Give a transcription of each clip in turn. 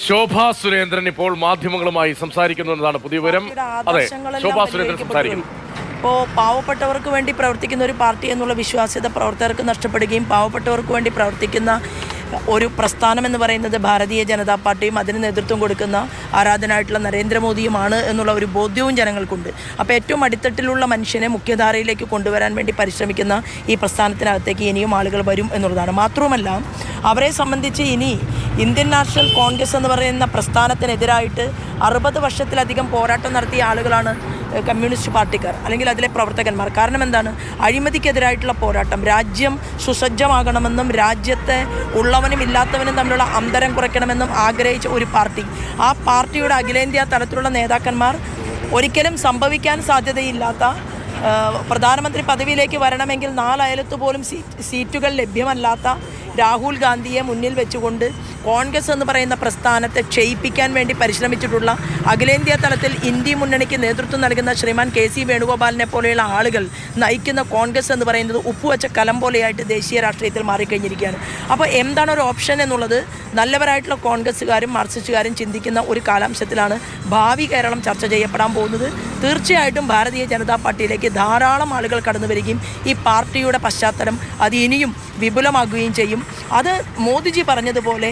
ശോഭാ സുരേന്ദ്രൻ ഇപ്പോൾ മാധ്യമങ്ങളുമായി സംസാരിക്കുന്നു എന്നതാണ് പുതിയ വിവരം. അതെ, ശോഭാ സുരേന്ദ്രൻ സംസാരിക്കുന്നു. ഇപ്പോൾ പാവപ്പെട്ടവർക്ക് വേണ്ടി പ്രവർത്തിക്കുന്ന ഒരു പാർട്ടി എന്നുള്ള വിശ്വാസ്യത പ്രവർത്തകർക്ക് നഷ്ടപ്പെടുകയും പാവപ്പെട്ടവർക്ക് വേണ്ടി പ്രവർത്തിക്കുന്ന ഒരു പ്രസ്ഥാനം എന്ന് പറയുന്നത് ഭാരതീയ ജനതാ പാർട്ടിയും അതിന് നേതൃത്വം കൊടുക്കുന്ന ആരാധനായിട്ടുള്ള നരേന്ദ്രമോദിയുമാണ് എന്നുള്ള ഒരു ബോധ്യവും ജനങ്ങൾക്കുണ്ട്. അപ്പോൾ ഏറ്റവും അടിത്തട്ടിലുള്ള മനുഷ്യനെ മുഖ്യധാരയിലേക്ക് കൊണ്ടുവരാൻ വേണ്ടി പരിശ്രമിക്കുന്ന ഈ പ്രസ്ഥാനത്തിനകത്തേക്ക് ഇനിയും ആളുകൾ വരും എന്നുള്ളതാണ്. മാത്രവുമല്ല, അവരെ സംബന്ധിച്ച് ഇനി ഇന്ത്യൻ നാഷണൽ കോൺഗ്രസ് എന്ന് പറയുന്ന പ്രസ്ഥാനത്തിനെതിരായിട്ട് 60 വർഷത്തിലധികം പോരാട്ടം നടത്തിയ ആളുകളാണ് കമ്മ്യൂണിസ്റ്റ് പാർട്ടിക്കാർ അല്ലെങ്കിൽ അതിലെ പ്രവർത്തകന്മാർ. കാരണം എന്താണ്? അഴിമതിക്കെതിരായിട്ടുള്ള പോരാട്ടം, രാജ്യം സുസജ്ജമാകണമെന്നും രാജ്യത്തെ ഉള്ളവനും ഇല്ലാത്തവനും തമ്മിലുള്ള അന്തരം കുറയ്ക്കണമെന്നും ആഗ്രഹിച്ച ഒരു പാർട്ടി. ആ പാർട്ടിയുടെ അഖിലേന്ത്യാ തലത്തിലുള്ള നേതാക്കന്മാർ ഒരിക്കലും സംഭവിക്കാൻ സാധ്യതയില്ലാത്ത പ്രധാനമന്ത്രി പദവിയിലേക്ക് വരണമെങ്കിൽ 4 അയലത്ത് പോലും സീറ്റുകൾ ലഭ്യമല്ലാത്ത രാഹുൽ ഗാന്ധിയെ മുന്നിൽ വെച്ചുകൊണ്ട് കോൺഗ്രസ് എന്ന് പറയുന്ന പ്രസ്ഥാനത്തെ ക്ഷയിപ്പിക്കാൻ വേണ്ടി പരിശ്രമിച്ചിട്ടുള്ള അഖിലേന്ത്യാ തലത്തിൽ ഇന്ത്യ മുന്നണിക്ക് നേതൃത്വം നൽകുന്ന ശ്രീമാൻ KC വേണുഗോപാലിനെ പോലെയുള്ള ആളുകൾ നയിക്കുന്ന കോൺഗ്രസ് എന്ന് പറയുന്നത് ഉപ്പുവെച്ച കലം പോലെയായിട്ട് ദേശീയ രാഷ്ട്രീയത്തിൽ മാറിക്കഴിഞ്ഞിരിക്കുകയാണ്. അപ്പോൾ എന്താണ് ഒരു ഓപ്ഷൻ എന്നുള്ളത് നല്ലവരായിട്ടുള്ള കോൺഗ്രസ്സുകാരും മാർക്സിസ്റ്റുകാരും ചിന്തിക്കുന്ന ഒരു കാലാംശത്തിലാണ് ഭാവി കേരളം ചർച്ച ചെയ്യപ്പെടാൻ പോകുന്നത്. തീർച്ചയായിട്ടും ഭാരതീയ ജനതാ പാർട്ടിയിലേക്ക് ധാരാളം ആളുകൾ കടന്നു വരികയും ഈ പാർട്ടിയുടെ പശ്ചാത്തലം അത് ഇനിയും വിപുലമാകുകയും ചെയ്യും. അത് മോദിജി പറഞ്ഞതുപോലെ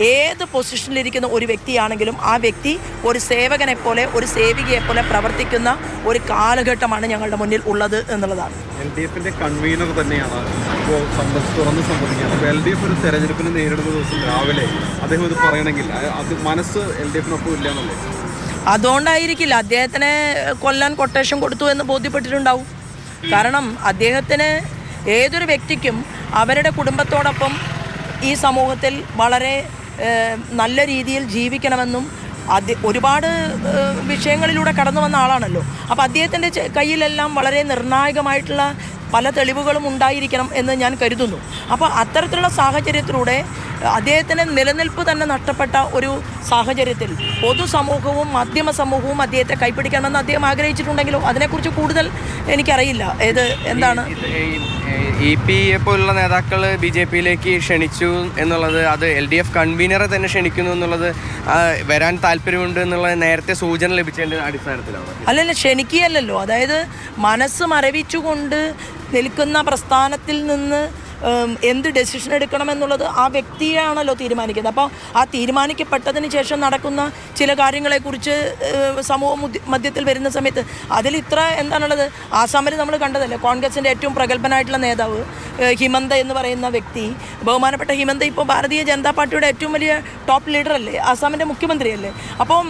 ഏത് പൊസിഷനിലിരിക്കുന്ന ഒരു വ്യക്തിയാണെങ്കിലും ആ വ്യക്തി ഒരു സേവകനെ പോലെ ഒരു സേവികയെപ്പോലെ പ്രവർത്തിക്കുന്ന ഒരു കാലഘട്ടമാണ് ഞങ്ങളുടെ മുന്നിൽ ഉള്ളത് എന്നുള്ളതാണ്. LDF കൺവീനർ തന്നെയാണ് ഇപ്പോൾ തുറന്ന് സംബന്ധിക്കുന്നത്. അപ്പോൾ LDF ഒരു തെരഞ്ഞെടുപ്പിന് നേരിടുന്ന ദിവസം രാവിലെ അദ്ദേഹം ഇത് പറയണമെങ്കിൽ അത് മനസ്സ് LDFനൊപ്പം ഇല്ല എന്നല്ലേ? അതുകൊണ്ടായിരിക്കില്ല അദ്ദേഹത്തിനെ കൊല്ലാൻ കൊട്ടേഷൻ കൊടുത്തു എന്ന് ബോധ്യപ്പെട്ടിട്ടുണ്ടാവും. കാരണം അദ്ദേഹത്തിന് ഏതൊരു വ്യക്തിക്കും അവരുടെ കുടുംബത്തോടൊപ്പം ഈ സമൂഹത്തിൽ വളരെ നല്ല രീതിയിൽ ജീവിക്കണമെന്നും ഒരുപാട് വിഷയങ്ങളിലൂടെ കടന്നു വന്ന ആളാണല്ലോ. അപ്പോൾ അദ്ദേഹത്തിൻ്റെ കയ്യിലെല്ലാം വളരെ നിർണായകമായിട്ടുള്ള പല തെളിവുകളും ഉണ്ടായിരിക്കണം എന്ന് ഞാൻ കരുതുന്നു. അപ്പോൾ അത്തരത്തിലുള്ള സാഹചര്യത്തിലൂടെ അദ്ദേഹത്തിന് നിലനിൽപ്പ് തന്നെ നഷ്ടപ്പെട്ട ഒരു സാഹചര്യത്തിൽ പൊതുസമൂഹവും മാധ്യമ സമൂഹവും അദ്ദേഹത്തെ കൈപ്പിടിക്കണമെന്ന് അദ്ദേഹം ആഗ്രഹിച്ചിട്ടുണ്ടെങ്കിലോ അതിനെക്കുറിച്ച് കൂടുതൽ എനിക്കറിയില്ല. എന്താണ് EP പോലുള്ള നേതാക്കൾ BJPയിലേക്ക് ക്ഷണിച്ചു എന്നുള്ളത്, അത് LDF കൺവീനറെ തന്നെ ക്ഷണിക്കുന്നു എന്നുള്ളത്, വരാൻ താല്പര്യമുണ്ട് എന്നുള്ളത് നേരത്തെ സൂചന ലഭിച്ചതിൻ്റെ അടിസ്ഥാനത്തിലാണ്. അല്ലല്ല, ക്ഷണിക്കുകയല്ലോ. അതായത് മനസ്സ് മരവിച്ചുകൊണ്ട് നിൽക്കുന്ന പ്രസ്ഥാനത്തിൽ നിന്ന് എന്ത് ഡെസിഷൻ എടുക്കണമെന്നുള്ളത് ആ വ്യക്തിയാണല്ലോ തീരുമാനിക്കുന്നത്. അപ്പോൾ ആ തീരുമാനിക്കപ്പെട്ടതിന് ശേഷം നടക്കുന്ന ചില കാര്യങ്ങളെക്കുറിച്ച് സമൂഹ മധ്യത്തിൽ വരുന്ന സമയത്ത് അതിൽ ഇത്ര എന്താണുള്ളത്? ആസാമിൽ നമ്മൾ കണ്ടതല്ലേ, കോൺഗ്രസിൻ്റെ ഏറ്റവും പ്രഗത്ഭനായിട്ടുള്ള നേതാവ് ഹിമന്ത എന്ന് പറയുന്ന വ്യക്തി, ബഹുമാനപ്പെട്ട ഹിമന്ത ഇപ്പോൾ ഭാരതീയ ജനതാ പാർട്ടിയുടെ ഏറ്റവും വലിയ ടോപ്പ് ലീഡറല്ലേ, ആസാമിൻ്റെ മുഖ്യമന്ത്രിയല്ലേ. അപ്പം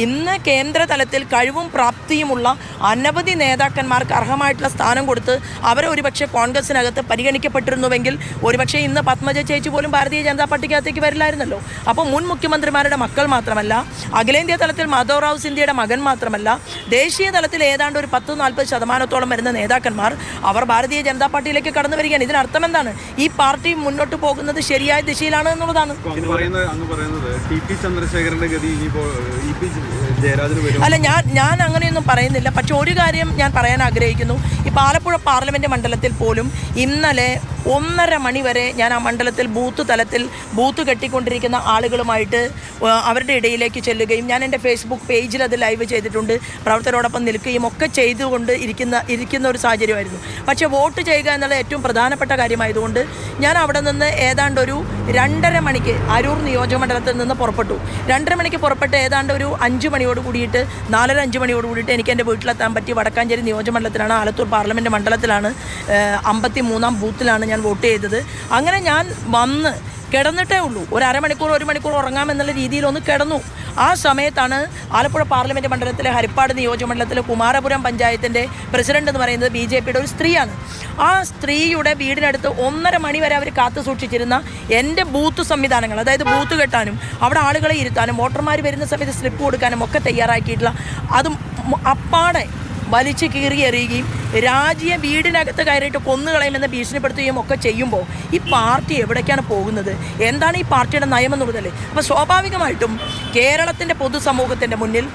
ഇന്ന് കേന്ദ്ര തലത്തിൽ കഴിവും പ്രാപ്തിയുമുള്ള അനവധി നേതാക്കന്മാർക്ക് അർഹമായിട്ടുള്ള സ്ഥാനം കൊടുത്ത് അവരെ ഒരുപക്ഷെ കോൺഗ്രസിനകത്ത് പരിഗണിക്കപ്പെട്ടിരുന്നുവെങ്കിൽ ഒരുപക്ഷെ ഇന്ന് പത്മജ ചേച്ചി പോലും ഭാരതീയ ജനതാ പാർട്ടിക്കകത്തേക്ക് വരില്ലായിരുന്നല്ലോ. അപ്പോൾ മുൻ മുഖ്യമന്ത്രിമാരുടെ മക്കൾ മാത്രമല്ല, അഖിലേന്ത്യാ തലത്തിൽ മാധവറാവു സിന്ധ്യയുടെ മകൻ മാത്രമല്ല, ദേശീയ തലത്തിൽ ഏതാണ്ട് ഒരു 10-40% വരുന്ന നേതാക്കന്മാർ അവർ ഭാരതീയ ജനതാ പാർട്ടിയിലേക്ക് കടന്നു വരികയാണ്. ഇതിനർത്ഥം എന്താണ്? ഈ പാർട്ടി മുന്നോട്ട് പോകുന്നത് ശരിയായ ദിശയിലാണ് എന്നുള്ളതാണ്. അല്ല, ഞാൻ അങ്ങനെയൊന്നും പറയുന്നില്ല. പക്ഷെ ഒരു കാര്യം ഞാൻ പറയാൻ ആഗ്രഹിക്കുന്നു. ഈ ആലപ്പുഴ പാർലമെൻറ്റ് മണ്ഡലത്തിൽ പോലും ഇന്നലെ 1:30 മണി വരെ ഞാൻ ആ മണ്ഡലത്തിൽ ബൂത്ത് തലത്തിൽ ബൂത്ത് കെട്ടിക്കൊണ്ടിരിക്കുന്ന ആളുകളുമായിട്ട് അവരുടെ ഇടയിലേക്ക് ചെല്ലുകയും ഞാൻ എൻ്റെ ഫേസ്ബുക്ക് പേജിൽ അത് ലൈവ് ചെയ്തിട്ടുണ്ട്, പ്രവർത്തകരോടൊപ്പം നിൽക്കുകയും ഒക്കെ ചെയ്തുകൊണ്ട് ഇരിക്കുന്ന ഒരു സാഹചര്യമായിരുന്നു. പക്ഷേ വോട്ട് ചെയ്യുക എന്നുള്ള ഏറ്റവും പ്രധാനപ്പെട്ട കാര്യമായതുകൊണ്ട് ഞാൻ അവിടെ നിന്ന് ഏതാണ്ട് ഒരു 2:30 മണിക്ക് അരൂർ നിയോജകമണ്ഡലത്തിൽ നിന്ന് പുറപ്പെട്ടു. 2:30 മണിക്ക് പുറപ്പെട്ട് ഏതാണ്ട് ഒരു 5 മണിയോട് കൂടിയിട്ട് 4-5 മണിയോട് കൂടിയിട്ട് എനിക്ക് എൻ്റെ വീട്ടിലെത്താൻ പറ്റി. വടക്കാഞ്ചേരി നിയോജകമണ്ഡലത്തിലാണ്, ആലത്തൂർ പാർലമെൻറ്റ് മണ്ഡലത്തിലാണ്, 53-ാം ബൂത്തിലാണ് ഞാൻ വോട്ട് ചെയ്തത്. അങ്ങനെ ഞാൻ വന്ന് കിടന്നിട്ടേ ഉള്ളൂ. ഒരു അരമണിക്കൂർ 1 മണിക്കൂർ ഉറങ്ങാമെന്നുള്ള രീതിയിലൊന്ന് കിടന്നു. ആ സമയത്താണ് ആലപ്പുഴ പാർലമെൻറ്റ് മണ്ഡലത്തിലെ ഹരിപ്പാട് നിയോജകമണ്ഡലത്തിലെ കുമാരപുരം പഞ്ചായത്തിൻ്റെ പ്രസിഡന്റ് എന്ന് പറയുന്നത് BJPയുടെ ഒരു സ്ത്രീയാണ്. ആ സ്ത്രീയുടെ വീടിനടുത്ത് 1:30 മണി വരെ അവർ കാത്തു സൂക്ഷിച്ചിരുന്ന എൻ്റെ ബൂത്ത് സംവിധാനങ്ങൾ, അതായത് ബൂത്ത് കെട്ടാനും അവിടെ ആളുകളെ ഇരുത്താനും വോട്ടർമാർ വരുന്ന സമയത്ത് സ്ലിപ്പ് കൊടുക്കാനും ഒക്കെ തയ്യാറാക്കിയിട്ടുള്ള അതും അപ്പാടെ വലിച്ചു കീറി എറിയുകയും രാജ്യ വീടിനകത്ത് കയറിയിട്ട് കൊന്നുകളയുമെന്ന് ഭീഷണിപ്പെടുത്തുകയും ഒക്കെ ചെയ്യുമ്പോൾ ഈ പാർട്ടി എവിടേക്കാണ് പോകുന്നത്? എന്താണ് ഈ പാർട്ടിയുടെ നയമെന്നുള്ളതല്ലേ? അപ്പോൾ സ്വാഭാവികമായിട്ടും കേരളത്തിൻ്റെ പൊതുസമൂഹത്തിൻ്റെ മുന്നിൽ